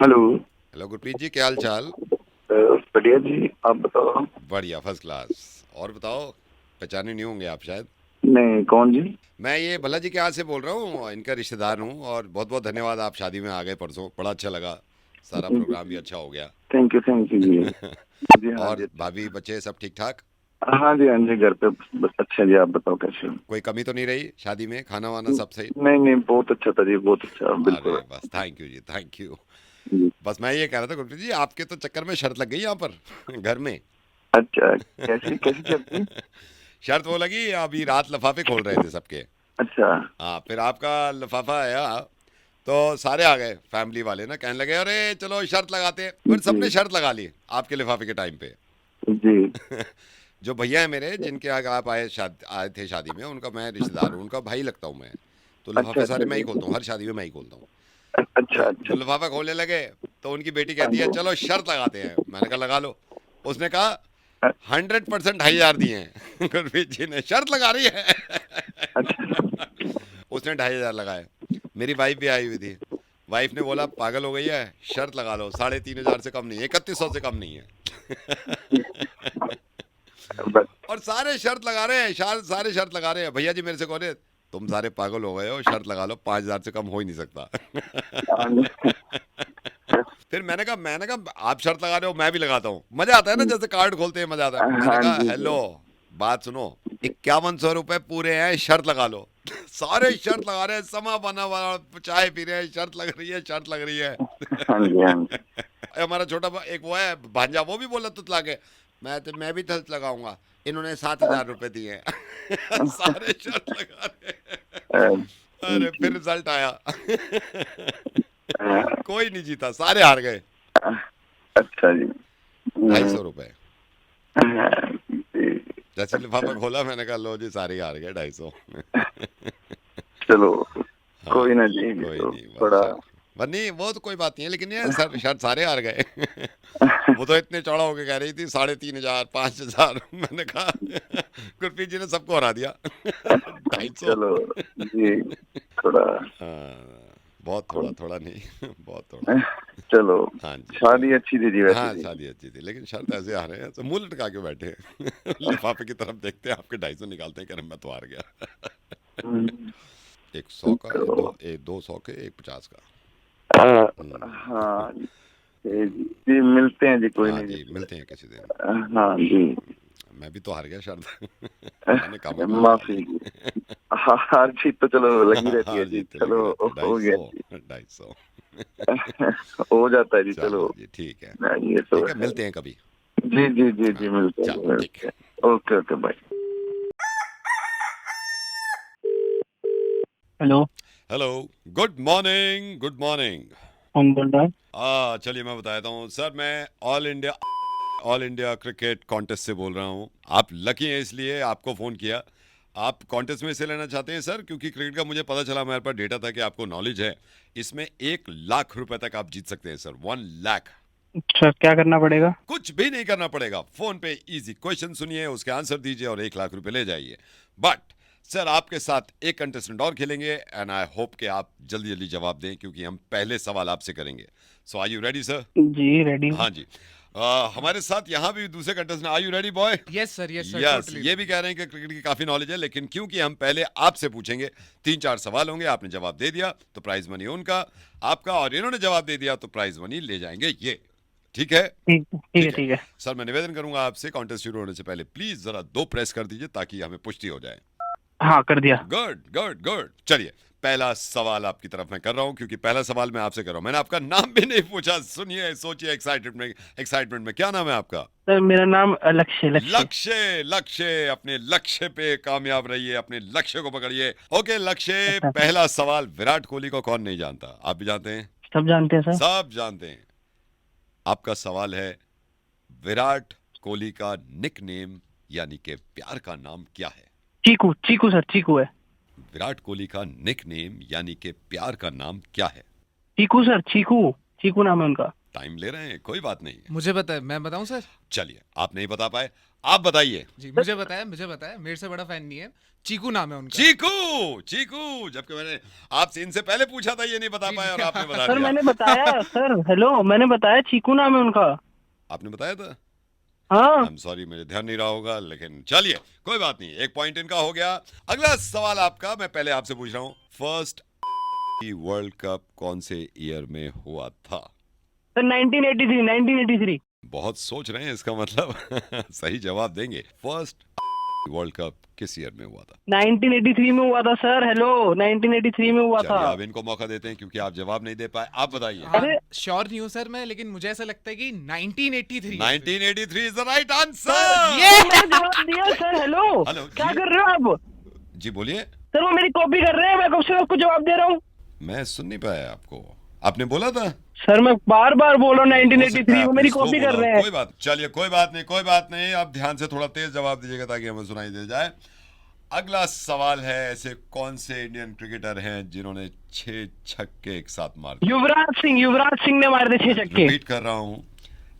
Hello. Hello Gurpreet जी, क्या हाल चाल। बढ़िया जी, आप बताओ। बढ़िया, फर्स्ट क्लास। और बताओ, पहचाने नहीं होंगे आप शायद। नहीं, कौन जी? मैं ये भल्ला जी के यहाँ से बोल रहा हूँ, इनका रिश्तेदार हूँ। और बहुत बहुत धन्यवाद, आप शादी में आ गए परसों, बड़ा अच्छा लगा। सारा जी जी प्रोग्राम भी जी। अच्छा हो गया। थैंक यू जी। जी हाँ जी, और अच्छा। भाभी बच्चे सब ठीक ठाक। हाँ जी, हाँ जी, घर पे बस अच्छा जी। आप बताओ कैसे हो? कोई कमी तो नहीं रही शादी में, खाना वाना सब सही। नहीं नहीं, बहुत अच्छा था जी, बहुत अच्छा, अरे बिल्कुल। बस, थैंक यू जी, थैंक यू। जी। बस मैं ये कह रहा था गुरप्रीत जी, आपके तो चक्कर में शर्त लग गई यहाँ पर घर में। अच्छा, कैसी कैसी शर्त जी? शर्त वो लगी, अभी रात लिफाफे खोल रहे थे सबके। अच्छा। हाँ, फिर आपका लिफाफा आया तो सारे आ गए, फैमिली वाले ना कहने लगे अरे चलो शर्त लगाते हैं। फिर जी सबने शर्त लगा ली आपके लिफाफे के टाइम पे। जी। जो भैया है मेरे, जिनके आगे आप आए थे शादी में, उनका मैं रिश्तेदार हूँ, उनका भाई लगता हूँ मैं। तो अच्छा लिफाफे अच्छा सारे मैं ही जी। खोलता हूँ, हर शादी में मैं ही खोलता हूँ। अच्छा तो अच्छा। लिफाफा खोलने लगे तो उनकी बेटी हाँ कहती है जी। चलो शर्त लगाते हैं। मैंने कहा लगा लो। उसने कहा 100% 2,500 दिए हैं। गुरप्रीत जी ने शर्त लगा रही है। अच्छा। उसने 2,500 लगाए। मेरी वाइफ भी आई हुई थी। वाइफ ने बोला पागल हो गई है, शर्त लगा लो, 3,500 से कम नहीं है, 3,100 से कम नहीं है। बस। और सारे शर्त लगा रहे हैं, सारे शर्त लगा रहे हैं। भैया जी मेरे से कह तुम सारे पागल हो गए हो, शर्त लगा लो, 5,000 से कम हो ही नहीं सकता। हाँ जी। फिर मैंने कहा आप शर्त लगा रहे हो, मैं भी लगाता हूँ, मजा आता है ना, जैसे कार्ड खोलते हैं मजा आता है। मैंने हाँ कहा जी जी। हेलो, बात सुनो, 5,100 रुपए पूरे हैं, शर्त लगा लो। सारे शर्त लगा रहे हैं, समा बना हुआ, चाय पी रहे हैं, शर्त लग रही है, शर्त लग रही है। हाँ जी। हाँ जी। हमारा एक वो है भांजा, वो भी बोला तुतला के, मैं भी शर्त लगाऊंगा। इन्होंने 7,000 रुपए दिए हैं। सारे शर्त लगा रहे हैं। अरे फिर जी। रिजल्ट आया। कोई नहीं जीता, सारे हार गए। अच्छा जी। 250 रुपए। जी। जैसे लिफाफा अच्छा। खोला, मैंने कहा लो जी, सारे ही हार गए 250। चलो, हाँ, कोई ना जी, कोई तो नहीं, बस थोड़ा। पर नहीं, वो तो कोई बात नहीं है, लेकिन ये सर शायद सारे हार गए। वो तो इतने चौड़ा होके कह रही थी 3,500, 5,000। मैंने कहा गुरप्रीत जी ने सबको हरा दिया। 250। चलो जी, थोड़ा। हाँ, बहुत थोड़ा, थोड़ा नहीं। बहुत थोड़ा। चलो, हाँ जी, शादी अच्छी थी जी चलो। वैसे हाँ, जी। शादी अच्छी थी, लेकिन शर्त ऐसे आ रहे हैं तो मुंह लटका के बैठे हैं। लिफाफे की तरफ देखते हैं, आपके 250 निकालते हैं, कह रहे मैं तो हार गया। हम्म, एक 100 का, तो 200 के, एक 50 का। हाँ जी जी, मिलते हैं जी, कोई हाँ नहीं जी, जी। मिलते हैं किसी दिन। हाँ जी। मैं भी तो हार गया शर्त। मैंने कहा मैं लगा माफी ली। जी। हार जीत तो चलो लगी रहती है हार जी, जीत तो चलो। लगी रहती है, ढाई हो गया सौ जी। 250। हो जाता है जी, चलो। चलो जी, ठीक है। हाँ, ये तो ठीक है, है। मिलते हैं कभी। जी जी जी हाँ, जी, मिलते हैं चलो ठीक मिलते है। हैं। Okay okay, bye. Hello. Hello. Good morning, good morning. कौन बोल रहा है? चलिए मैं बताता हूँ सर, मैं ऑल इंडिया क्रिकेट कॉन्टेस्ट से बोल रहा हूँ। आप लकी हैं इसलिए आपको फ़ोन किया। आप कॉन्टेस्ट में इसे लेना चाहते हैं सर, क्योंकि क्रिकेट का मुझे पता चला, मेरे पास डेटा था कि आपको नॉलेज है। इसमें 1,00,000 रुपए तक आप जीत सकते हैं सर, 1,00,000। अच्छा, क्या करना पड़ेगा? कुछ भी नहीं करना पड़ेगा, फोन पे इजी क्वेश्चन सुनिए, उसके आंसर दीजिए और 1,00,000 रुपए ले जाइए। बट सर, आपके साथ एक कंटेस्टेंट और खेलेंगे, एंड आई होप कि आप जल्दी जल्दी जवाब दें, क्योंकि हम पहले सवाल आपसे करेंगे। So are you ready sir? जी, रेडी हूँ। हाँ जी। हमारे साथ यहाँ भी दूसरे contestant, are you ready boy? Yes sir, yes, totally ये भी रेडी। कह रहे हैं कि क्रिकेट की काफी नॉलेज है, लेकिन क्योंकि हम पहले आपसे पूछेंगे, 3-4 सवाल होंगे, आपने जवाब दे दिया तो प्राइज मनी उनका, आपका, और इन्होंने जवाब दे दिया तो प्राइज मनी ले जाएंगे ये। ठीक है? ठीक ठीक है ठीक है। ठीक है। सर मैं निवेदन करूंगा आपसे, कॉन्टेस्ट शुरू होने से पहले प्लीज जरा दो प्रेस कर दीजिए ताकि हमें पुष्टि हो जाए। हाँ, कर दिया। गुड गुड गुड, चलिए। पहला सवाल आपकी तरफ मैं कर रहा हूं, क्योंकि पहला सवाल मैं आपसे कर रहा हूं, मैंने आपका नाम भी नहीं पूछा, सुनिए, सोचिए, एक्साइटमेंट में क्या नाम है आपका? सर, मेरा नाम लक्ष्य लक्ष्य। लक्ष्य। लक्ष्य, अपने लक्ष्य पे कामयाब रहिए, अपने लक्ष्य को पकड़िए। ओके लक्ष्य, अच्छा, पहला सवाल, विराट कोहली को कौन नहीं जानता? आप भी जानते हैं। सब जानते हैं सर। सब जानते हैं। आपका सवाल है, विराट कोहली का निकनेम यानी कि प्यार का नाम क्या है? चीकू चीकू सर, चीकू है। विराट कोहली का निकनेम यानी कि प्यार का नाम क्या है? चीकू सर, चीकू। चीकू नाम है उनका। टाइम ले रहे हैं, कोई बात नहीं। मुझे पता है, मैं बताऊं सर? चलिए, आप नहीं बता पाए, आप बताइए। जी मुझे बताया, मेरे से बड़ा फैन नहीं है। चीकू नाम है उनका। चीकू, चीकू, जबकि मैंने आपसे इनसे पहले पूछा था, ये नहीं बता जी, पाए जी। और आपने बता सर दिया। मैंने बताया सर, हेलो, मैंने बताया चीकू नाम है उनका। आपने बताया था? हाँ आई एम सॉरी, मेरे ध्यान नहीं रहा होगा, लेकिन चलिए कोई बात नहीं, एक पॉइंट इनका हो गया। अगला सवाल आपका, मैं पहले आपसे पूछ रहा हूँ, फर्स्ट वर्ल्ड कप कौन से ईयर में हुआ था? सर 1983। बहुत सोच रहे हैं, इसका मतलब सही जवाब देंगे। फर्स्ट वर्ल्ड कप किस ईयर में हुआ था? 1983 में हुआ था सर, हेलो, 1983 में हुआ था। चलिए, अब इनको मौका देते हैं क्योंकि आप जवाब नहीं दे पाए, आप बताइए। हाँ, अरे! श्योर नहीं हूँ सर मैं, लेकिन मुझे ऐसा लगता है कि 1983। 1983 is the right sir, answer. मैंने जवाब दिया सर, हेलो। हेलो, क्या जी। कर रहे हो आप? जी बोलिए। सर वो मेरी कॉपी कर रहे हैं, मैं कब से आपको जवाब दे रहा हूँ। मैं सुन नहीं पाया आपको, आपने बोला था। सर मैं बार बार बोल रहा हूँ हो सकता है 1983, वो आपने मेरी slow कॉपी बोला कर हो। रहे हैं। कोई बात, चलिए कोई बात नहीं, कोई बात नहीं। आप ध्यान से थोड़ा तेज जवाब दीजिएगा ताकि हमें सुनाई दे जाए। अगला सवाल है, ऐसे कौन से इंडियन क्रिकेटर हैं जिन्होंने 6 छक्के एक साथ मार दिए? युवराज सिंह ने मारे थे 6 छक्के। रिपीट कर रहा हूँ,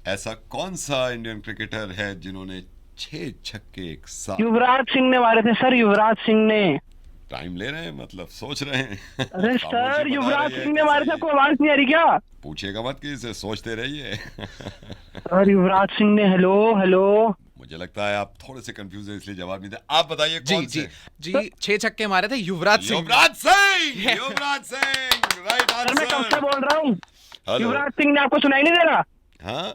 ऐसा कौन सा इंडियन क्रिकेटर है जिन्होंने 6 छक्के एक साथ? युवराज सिंह ने मारे थे सर, युवराज सिंह ने। टाइम ले रहे हैं, मतलब सोच रहे हैं। अरे खामोशी सर, बता युवराज रही है सिंह ने कि मारे थे, सही। आपको आवाज नहीं आ रही क्या? पूछिएगा मत कि इसे सोचते रहिए। सर युवराज सिंह ने, हेलो हेलो। मुझे लगता है आप थोड़े से कंफ्यूज है, इसलिए जवाब नहीं दे। आप बताइए जी कौन जी से? जी 6 छक्के मारे थे युवराज सिंह ने। युवराज सिंह, युवराज सिंह, राइट सर मैं कब से आंसर। बोल रहा हूँ, हेलो, युवराज सिंह ने, आपको सुनाई नहीं दे रहा? हाँ,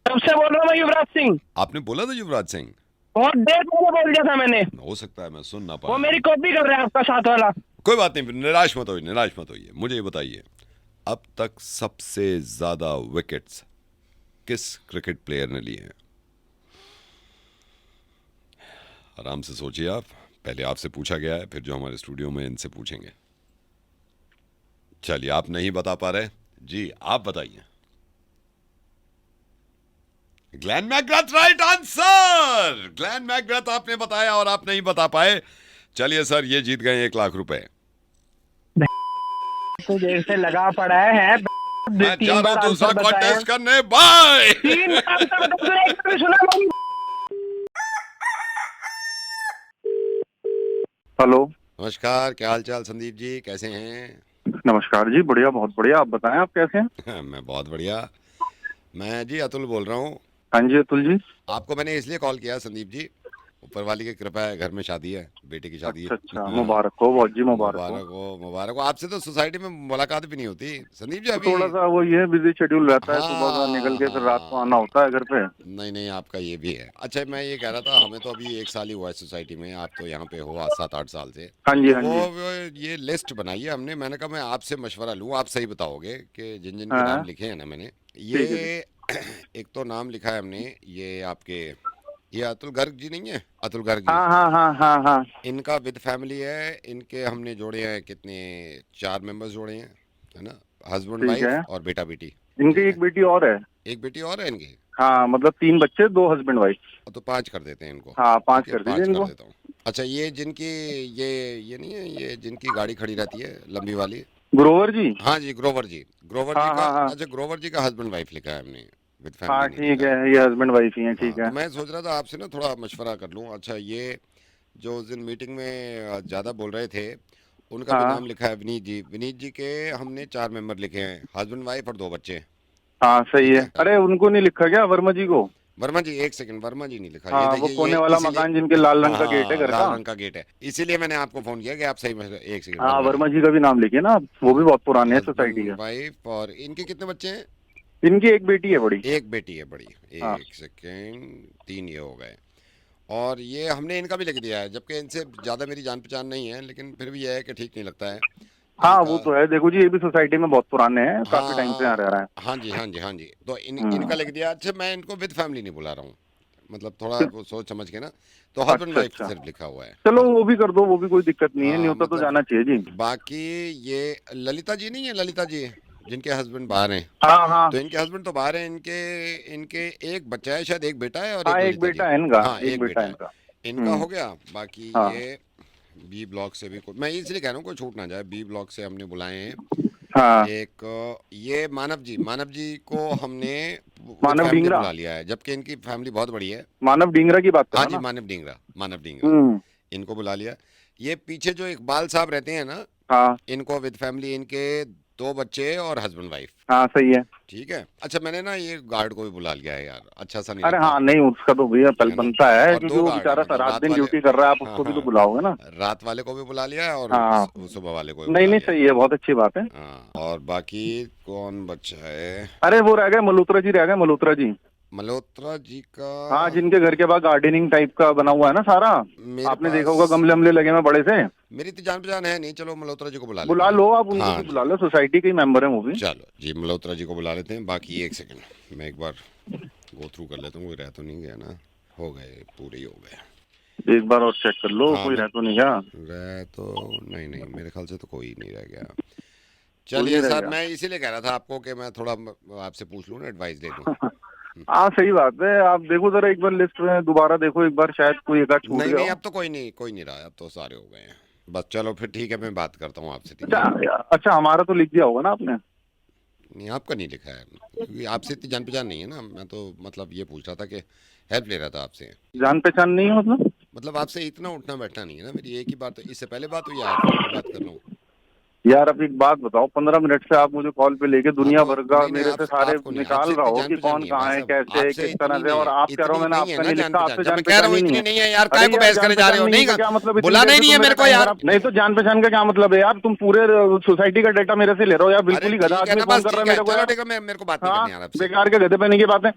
कब से बोल रहा हूँ मैं युवराज सिंह, आपने बोला था युवराज सिंह। बहुत देर पहले बोल दिया था मैंने। हो सकता है मैं सुन ना वो पाया। मेरी कॉपी कर रहे हैं आपका साथ वाला। कोई बात नहीं, निराश मत होइए, निराश मत होइए। मुझे ये बताइए, अब तक सबसे ज्यादा विकेट्स किस क्रिकेट प्लेयर ने लिए हैं? आराम से सोचिए आप, पहले आपसे पूछा गया है, फिर जो हमारे स्टूडियो में इनसे पूछेंगे। चलिए, आप नहीं बता पा रहे जी, आप बताइए। Glenn McGrath, right answer. Glenn McGrath आपने बताया और आप नहीं बता पाए। चलिए सर, ये जीत गए 1 लाख रुपए। तो देर से लगा पड़ा है। मैं जा 3 रहा बार हूं दूसरा आंसर बताया, कॉन्टेस्ट करने, बाय। 3 बार आंसर बताया, एक बार भी सुना नहीं। हेलो, नमस्कार, क्या हाल चाल संदीप जी, कैसे हैं? नमस्कार जी, बढ़िया, बहुत बढ़िया। आप बताएं, आप कैसे हैं? मैं बहुत बढ़िया। मैं जी अतुल बोल रहा हूँ। हाँ जी अतुल जी। आपको मैंने इसलिए कॉल किया संदीप जी, ऊपर वाली की कृपा है, घर में शादी है, बेटे की शादी अच्छा है। अच्छा, मुबारक हो बहुत जी, मुबारक हो। मुबारक हो, मुबारक हो। आपसे तो सोसाइटी में मुलाकात भी नहीं होती संदीप जी तो अभी। थोड़ा सा वो ये बिजी शेड्यूल रहता है, सुबह का निकल के फिर रात को आना हाँ, होता है घर पे। नहीं नहीं, आपका ये भी है। अच्छा, मैं ये कह रहा था, हमें तो अभी 1 साल ही हुआ है सोसाइटी में, आप तो यहाँ पे हो 7-8 साल से। हाँ जी तो हाँ जी। वो ये लिस्ट बनाई है हमने, मैंने कहा मैं आपसे मशवरा लूँ, आप सही बताओगे कि जिन जिन के हाँ, नाम लिखे हैं ना मैंने, ठीक है ये एक तो नाम लिखा है हमने, ये आपके, ये अतुल गर्ग जी नहीं है, अतुल गर्ग जी, हाँ हाँ हाँ हाँ हाँ। इनका विद फैमिली है। इनके हमने जोड़े हैं कितने, 4 मेंबर्स जोड़े हैं, है ना, हस्बैंड ठीक वाइफ है। और बेटा बेटी। इनकी ठीक एक है, बेटी और है। एक बेटी और है इनकी। हाँ, मतलब 3 बच्चे, 2 हस्बैंड वाइफ। तो 5 कर देते हैं इनको। हाँ, 5 ठीक है, कर दीजिए 5 कर इनको। देता हूँ। अच्छा, ये जिनकी, ये नहीं है, ये जिनकी गाड़ी खड़ी रहती है लंबी वाली, ग्रोवर जी। हाँ जी, ग्रोवर जी, ग्रोवर जी हाँ का। हाँ हाँ अच्छा, ग्रोवर जी का हस्बैंड वाइफ लिखा है हमने, विद हाँ, फैमिली नहीं ठीक लिखा है, है। ये हस्बैंड वाइफ ही है, हाँ, ठीक है। तो मैं सोच रहा था आपसे ना थोड़ा मशवरा कर लूँ। अच्छा, ये जो उस दिन मीटिंग में ज़्यादा बोल रहे थे, उनका भी हाँ नाम लिखा है विनीत जी। विनीत जी के हमने 4 मेंबर लिखे हैं, हस्बैंड वाइफ और 2 बच्चे। हाँ, सही ठीक है। है, अरे उनको नहीं लिखा क्या, वर्मा जी को? वर्मा जी, एक सेकंड, वर्मा जी नहीं लिखा, ये हाँ, वो देखिए, कोने ये वाला इसीलिए। मकान जिनके लाल रंग का गेट है हाँ, घर लाल का। रंग का गेट है, इसीलिए मैंने आपको फोन किया कि आप सही एक सेकंड, हाँ, वर्मा वर्मा जी, जी का भी नाम लिखिए ना आप, वो भी बहुत पुराने हैं सोसाइटी हस्बैंड का। वाइफ। और इनके कितने बच्चे हैं? इनकी एक बेटी है बड़ी। एक बेटी है बड़ी। हाँ एक सेकेंड, 3 ये हो गए। और ये हमने इनका भी लिख दिया है, जबकि इनसे ज़्यादा मेरी जान पहचान नहीं है, लेकिन फिर भी यह है कि ठीक नहीं लगता है हाँ, इनका। वो तो है। देखो जी, ये भी सोसाइटी में बहुत पुराने हैं, काफी टाइम से यहाँ हाँ, रह रहा है। हाँ जी, हाँ जी, हाँ जी, तो इनका हम्म। लिख दिया। अच्छा, मैं इनको विद फैमिली नहीं बुला रहा हूँ, मतलब थोड़ा वो सोच समझ के ना, तो हस्बैंड अच्छा वाइफ अच्छा, सिर्फ लिखा हुआ है। चलो वो भी कर दो, वो भी कोई दिक्कत नहीं है, हाँ, न्योता तो मतलब जाना चाहिए जी। बाकी ये ललिता जी नहीं है, ललिता जी जिनके हस्बैंड बाहर हैं, हाँ हाँ तो इनके हस्बैंड तो बाहर हैं, इनके इनके एक बच्चा है शायद, एक बेटा है और एक हाँ, एक ललिता जी। बेटा है इनका, हाँ, एक एक बेटा बेटा है है इनका। इनका। हो गया। बाकी हाँ ये बी ब्लॉक से भी मैं इसलिए कह रहा हूँ कोई छूट ना जाए, बी ब्लॉक से हमने बुलाए हैं हाँ एक ये मानव जी को हमने मानव फैमिली ढींगरा। बुला लिया है, जबकि इनकी फैमिली बहुत बड़ी है। मानव ढींगरा की बात कर हाँ रहा जी, ना। मानव ढींगरा हम्म। इनको बुला लिया। ये पीछे जो इकबाल साहब रहते हैं ना, हाँ इनको विद फैमिली, इनके 2 बच्चे और हस्बैंड वाइफ। हाँ सही है। ठीक है। अच्छा, मैंने ना ये गार्ड को भी बुला लिया है यार, अच्छा सा नहीं अरे लगता हाँ नहीं उसका तो भैया कल है ना। बनता है और क्योंकि 2 वो गार्ड है, बेचारा मतलब रात रात दिन वाले। ड्यूटी कर रहा है, आप हाँ उसको भी तो हाँ, बुलाओगे ना। रात वाले को भी बुला लिया है और हाँ सुबह वाले को भी नहीं बुला नहीं लिया। सही है, बहुत अच्छी बात है। हाँ, और बाकी कौन बच्चा है? अरे वो रह गए मल्होत्रा जी, रह गए मल्होत्रा जी। मल्होत्रा जी का हाँ जिनके घर के पास गार्डनिंग टाइप का बना हुआ है ना सारा। मेरे आपने पास देखा होगा गमले हमले लगे हुए बड़े से। मेरी तो जान पहचान है नहीं, चलो मल्होत्रा जी को बुला लेते बुला हैं। लो आप उनको हाँ भी जी, बुला लो, सोसाइटी के ही मेंबर है वो भी। चलो जी, मल्होत्रा जी को बुला लेते हैं। बाकी एक सेकंड मैं एक बार गो थ्रू कर लेता हूँ, कोई रह तो नहीं गया ना। हो गए, पूरे ही हो गए। एक बार और चेक कर लो, हाँ, कोई रह तो नहीं गया। रह तो नहीं, मेरे ख्याल से तो कोई नहीं रह गया। कोई चलिए नहीं रह सर, गया। मैं इसीलिए कह रहा था आपको कि मैं थोड़ा आपसे पूछ लूँ ना, एडवाइस ले लूँ। हाँ सही बात है, आप देखो जरा एक बार लिस्ट में दोबारा देखो एक बार, शायद कोई एक आध छूट नहीं गया नहीं, हो। अब तो कोई नहीं रहा, अब तो सारे हो गए हैं। बस चलो फिर ठीक है, मैं बात करता हूँ आपसे। ठीक अच्छा है। अच्छा, हमारा तो लिख दिया होगा ना आपने। नहीं, आपका नहीं लिखा है, क्योंकि आपसे इतनी जान पहचान नहीं है ना। मैं तो मतलब ये पूछ रहा था कि हेल्प ले रहा था आपसे। जान पहचान नहीं है मतलब आपसे इतना उठना बैठना नहीं है ना मेरी। एक ही बार तो इससे पहले बात हुई, आज फोन पे बात कर रहा हूँ। यार अब एक बात बताओ, 15 मिनट से आप मुझे कॉल पे लेके हाँ दुनिया तो भर का नहीं मेरे से सारे आपको नहीं, निकाल आपसे रहा इतनी हो जान कि पहचान कौन नहीं है कहाँ भाई है साहब, कैसे है आपसे किस इतनी तरह से, नहीं और है, आप कह रहे हो इतनी मैंने नहीं है आपका ना नहीं जान लिखा, पहचान। आपसे जब जान मैं कह रहा पहचान हूँ ही नहीं इतनी है। नहीं है यार, अरे काय को यार बहस जान करे जा रहे पहचान हो? नहीं नहीं है तो क्या मतलब, इतनी बुलाना देर ही से नहीं तुम है मेरे मेरे को टाइम यार। खराब, नहीं तो जान पहचान का क्या मतलब है यार, तुम पूरे सोसाइटी का डाटा मेरे से ले रहे हो यार, अरे बिल्कुल ही गधा ठीक है आदमी ना, फोन बस कर रहा है ठीक है, मेरे को चलो यार। ठीक है, मेरे को बात नहीं हाँ करनी यार आपसे। बेकार के गधे पहने की बातें।